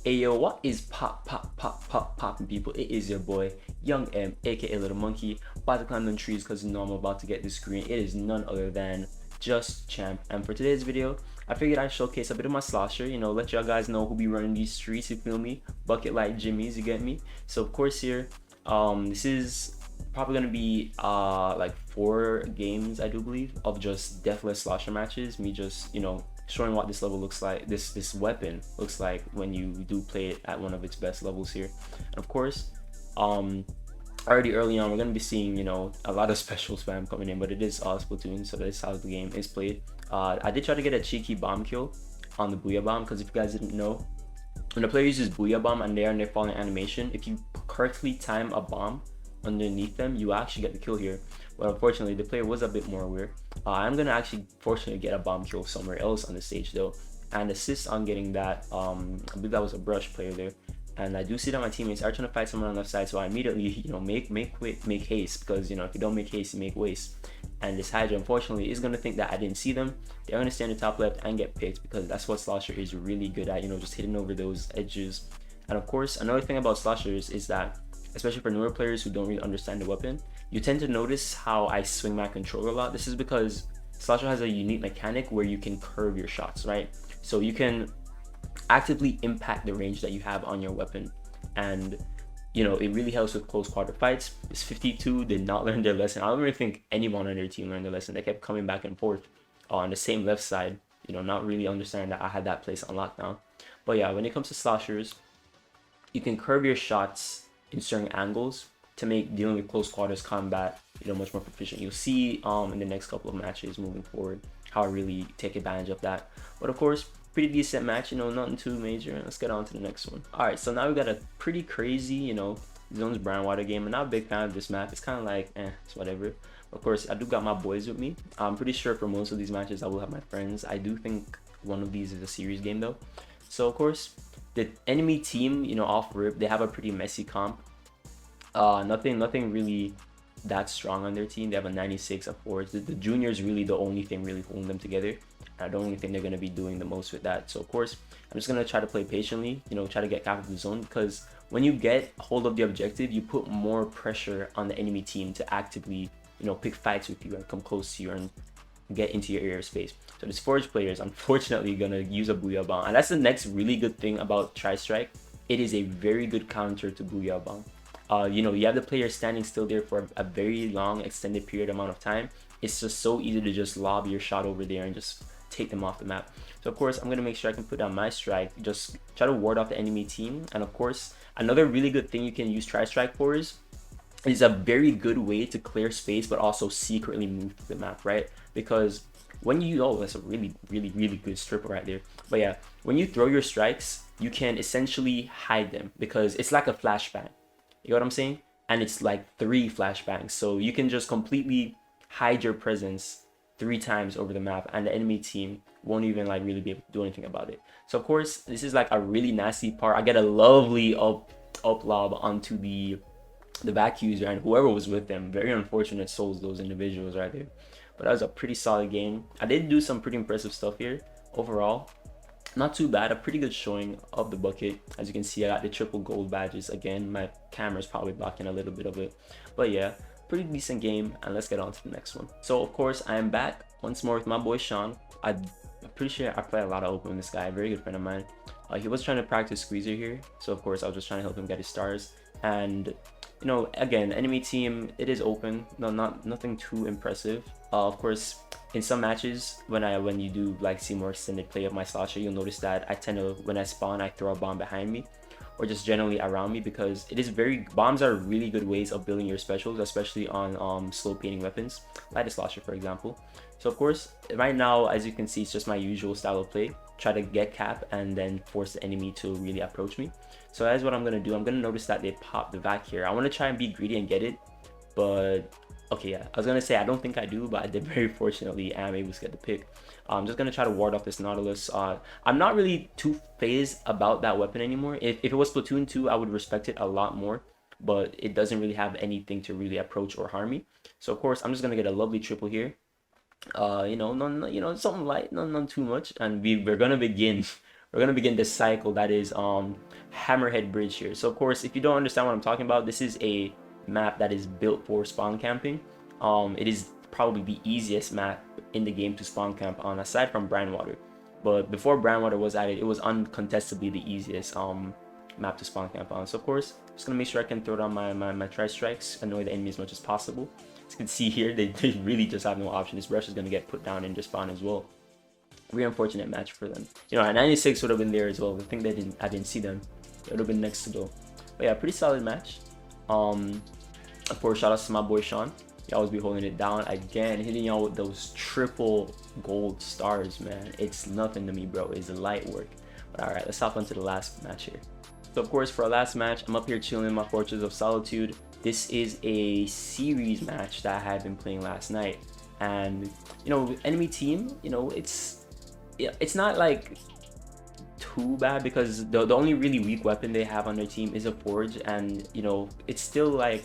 Ayo, what is popping people? It is your boy, Young M, aka Little Monkey, about to climb them trees because you know I'm about to get this screen. It is none other than Just Champ. And for today's video, I figured I'd showcase a bit of my slosher, let y'all guys know who be running these streets, you feel me? Bucket like Jimmy's, you get me? So of course here, this is probably gonna be like 4 games, I do believe, of just deathless slosher matches. Me just, showing what this level looks like, this weapon looks like when you do play it at one of its best levels here. And of course, already early on we're going to be seeing a lot of special spam coming in, but it is Splatoon, so that is how the game is played. I did try to get a cheeky bomb kill on the Booyah Bomb, because if you guys didn't know, when the player uses Booyah Bomb and they are in their falling animation, if you correctly time a bomb underneath them, you actually get the kill here. But unfortunately, the player was a bit more aware. I'm gonna actually fortunately get a bomb kill somewhere else on the stage though, and assist on getting that. I believe that was a brush player there, and I do see that my teammates are trying to fight someone on the left side, so I immediately make haste, because if you don't make haste, you make waste. And this Hydra unfortunately is gonna think that I didn't see them. They're gonna stand in the top left and get picked, because that's what Slosher is really good at, just hitting over those edges. And of course, another thing about Sloshers is that, especially for newer players who don't really understand the weapon, you tend to notice how I swing my controller a lot. This is because Slosher has a unique mechanic where you can curve your shots, right? So you can actively impact the range that you have on your weapon, and it really helps with close quarter fights. This 52 did not learn their lesson. I don't really think anyone on their team learned their lesson. They kept coming back and forth on the same left side, not really understanding that I had that place on lockdown. But yeah, when it comes to Sloshers, you can curve your shots in certain angles to make dealing with close quarters combat much more proficient. You'll see in the next couple of matches moving forward how I really take advantage of that. But of course, pretty decent match, nothing too major. Let's get on to the next one. All right, so now we got a pretty crazy zones brown water game. I'm not a big fan of this map. It's kind of like it's whatever. Of course, I do got my boys with me. I'm pretty sure for most of these matches I will have my friends. I do think one of these is a series game though. So of course, the enemy team, off rip, they have a pretty messy comp. Nothing really that strong on their team. They have a 96, a 4. The junior is really the only thing really holding them together. I don't really think they're going to be doing the most with that. So of course, I'm just going to try to play patiently, try to get cap of the zone, because when you get hold of the objective, you put more pressure on the enemy team to actively, pick fights with you and come close to you and get into your airspace. So this Forge player is unfortunately going to use a Booyah Bomb, and that's the next really good thing about Tri-Strike. It is a very good counter to Booyah Bomb. You have the player standing still there for a very long extended period amount of time. It's just so easy to just lob your shot over there and just take them off the map. So of course, I'm going to make sure I can put down my strike, just try to ward off the enemy team. And of course, another really good thing you can use Tri-Strike for is a very good way to clear space but also secretly move to the map, right? Because when you that's a really good stripper right there. But yeah, when you throw your strikes, you can essentially hide them, because it's like a flashbang. You know what I'm saying? And it's like 3 flashbangs, so you can just completely hide your presence 3 times over the map, and the enemy team won't even really be able to do anything about it. So of course, this is like a really nasty part. I get a lovely up lob onto the back user and whoever was with them. Very unfortunate souls, those individuals right there. But that was a pretty solid game. I did do some pretty impressive stuff here overall. Not too bad, a pretty good showing of the bucket. As you can see, I got the triple gold badges. Again, my camera's probably blocking a little bit of it, but yeah, pretty decent game. And let's get on to the next one. So of course, I am back once more with my boy Sean. I'm pretty sure I play a lot of open with this guy, a very good friend of mine. He was trying to practice squeezer here, so of course I was just trying to help him get his stars. And again, enemy team, it is open, nothing too impressive. Of course, in some matches, when you do see more extended play of my Slosher, you'll notice that I tend to, when I spawn, I throw a bomb behind me, or just generally around me, because bombs are really good ways of building your specials, especially on slow painting weapons, like the Slosher for example. So of course, right now, as you can see, it's just my usual style of play. Try to get cap and then force the enemy to really approach me. So that's what I'm gonna do. I'm gonna notice that they pop the vac here. I want to try and be greedy and get it, but okay, yeah, I was gonna say I don't think I do, but I did very fortunately am able to get the pick. I'm just gonna try to ward off this Nautilus. I'm not really too phased about that weapon anymore. If it was Splatoon 2, I would respect it a lot more, but it doesn't really have anything to really approach or harm me. So of course, I'm just gonna get a lovely triple here. Something light, none too much, and we're gonna begin. We're gonna begin this cycle that is Hammerhead Bridge here. So of course, if you don't understand what I'm talking about, this is a map that is built for spawn camping. It is probably the easiest map in the game to spawn camp on, aside from Brandwater. But before Brandwater was added, it was uncontestably the easiest map to spawn camp on. So of course, just gonna make sure I can throw down my tri-strikes, annoy the enemy as much as possible. As you can see here, they really just have no option. This rush is gonna get put down and just spawn as well. Very unfortunate match for them. You know, a 96 would have been there as well. I think I didn't see them. It would have been next to go. But yeah, pretty solid match. Of course, shout out to my boy Sean. He always be holding it down. Again, hitting y'all with those triple gold stars, man. It's nothing to me, bro. It's light work. But alright, let's hop into the last match here. So of course, for our last match, I'm up here chilling in my Fortress of Solitude. This is a series match that I had been playing last night. And, you know, enemy team, you know, it's not like too bad, because the only really weak weapon they have on their team is a Forge, and you know, it's still like,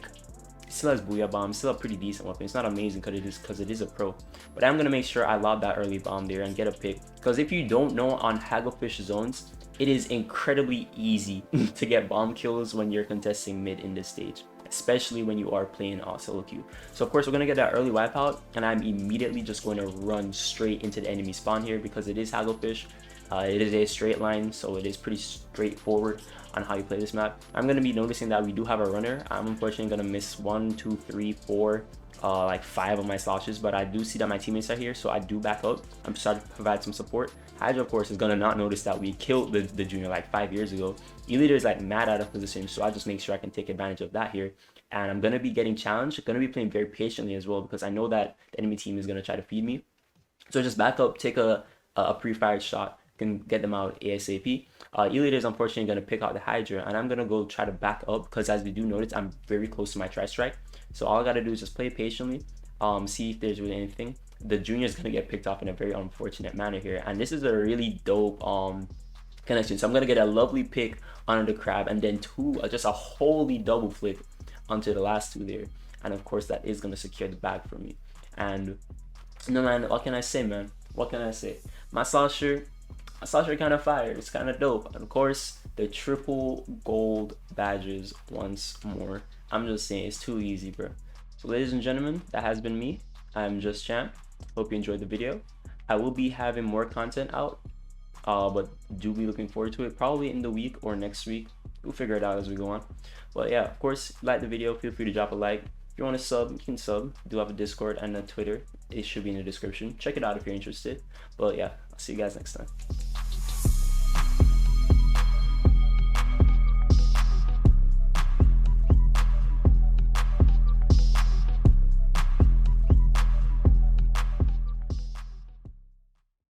it still has Booyah Bomb, still a pretty decent weapon. It's not amazing because it is a pro, but I'm gonna make sure I lob that early bomb there and get a pick, because if you don't know, on Hagglefish zones, it is incredibly easy to get bomb kills when you're contesting mid in this stage, especially when you are playing solo queue. So of course, we're gonna get that early wipeout, and I'm immediately just going to run straight into the enemy spawn here, because it is Hagglefish. It is a straight line, so it is pretty straightforward on how you play this map. I'm going to be noticing that we do have a runner. I'm unfortunately going to miss 1, 2, 3, 4, like 5 of my sloshes, but I do see that my teammates are here, so I do back up. I'm starting to provide some support. Hydra, of course, is going to not notice that we killed the junior like 5 years ago. E-Leader is like mad out of position, so I just make sure I can take advantage of that here. And I'm going to be getting challenged. I'm going to be playing very patiently as well, because I know that the enemy team is going to try to feed me. So just back up, take a pre-fired shot, can get them out ASAP. E-Leader is unfortunately going to pick out the Hydra, and I'm going to go try to back up, because as we do notice, I'm very close to my tri-strike. So all I got to do is just play patiently, see if there's really anything. The junior is going to get picked off in a very unfortunate manner here, and this is a really dope connection. So I'm going to get a lovely pick onto the crab, and then just a holy double flick onto the last two there. And of course, that is going to secure the bag for me. And no, man, what can I say, man? What can I say? My Slosher kind of fire. It's kind of dope. And of course, the triple gold badges once more. I'm just saying, it's too easy, bro. So ladies and gentlemen, that has been me. I'm Just Champ. Hope you enjoyed the video. I will be having more content out, but do be looking forward to it, probably in the week or next week. We'll figure it out as we go on. But yeah, of course, like the video, feel free to drop a like. If you want to sub, you can sub. I do have a Discord and a Twitter. It should be in the description. Check it out if you're interested. But yeah, I'll see you guys next time.